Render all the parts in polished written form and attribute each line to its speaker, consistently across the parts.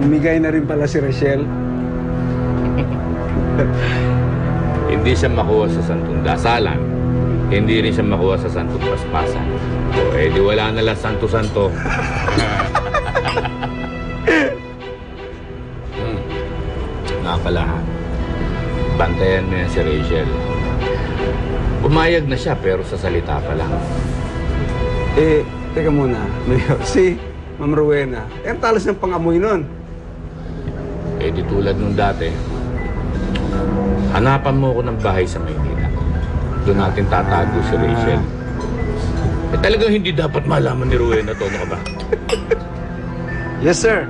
Speaker 1: Namimigay na rin pala si Rachel.
Speaker 2: Hindi siya makuha sa santong dasalan. Hindi rin siya makuha sa santong paspasan. O, di wala na lang santo-santo. Nga pala, ha? Bantayan mo yan si Rachel. Pumayag na siya, pero sa salita pa lang.
Speaker 1: Teka muna, Mayor. Si Ma'am Rowena, ang talas ng pangamoy nun.
Speaker 2: Di tulad nung dati, hanapan mo ako ng bahay sa Maynila. Doon natin tatago si Rachel. Talagang hindi dapat malaman ni Rowena to, ano ka ba?
Speaker 1: Yes, sir.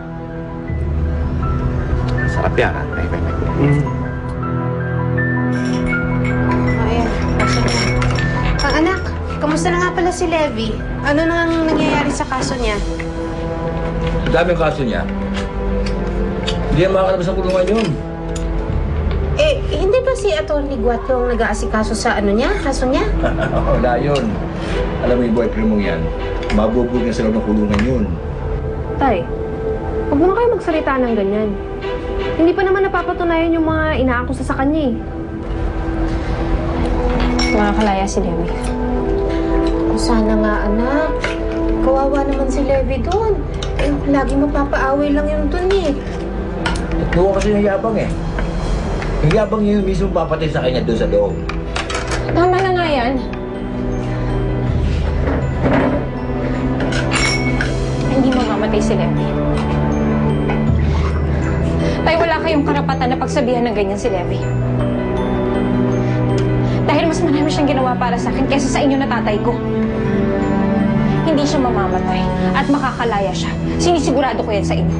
Speaker 2: Sarap yan, ha? Ay.
Speaker 3: Ayan, kaso niya. Ang anak, kamusta na nga pala si Levi? Ano nang nangyayari sa kaso niya?
Speaker 4: Ang daming kaso niya. Hindi yan makakalabas ng kulungan yun.
Speaker 3: Hindi ba si Atty. Guato ang nag-aasikaso sa kaso niya?
Speaker 4: Wala yun. Alam mo yung boyfriend mong yan, mabubog na sa loob ng kulungan yun.
Speaker 5: Tay, huwag mo na kayo magsalita ng ganyan. Hindi pa naman napapatunayan yung mga inaakusa sa kanya eh. Makakalaya si Levi.
Speaker 3: Sana nga, anak. Kawawa naman si Levi doon. Lagi mapapaaway lang yun doon eh.
Speaker 4: Tuwa kasi yung yabang eh. Yung yabang yun mismo papatay sa kanya doon sa loob.
Speaker 5: Tama na nga yan. Hindi mamamatay si Levi. Tay, wala kayong karapatan na pagsabihan ng ganyan si Levi. Dahil mas marami siyang ginawa para sa akin kaysa sa inyo na tatay ko. Hindi siya mamamatay at makakalaya siya. Sinisigurado ko yan sa inyo.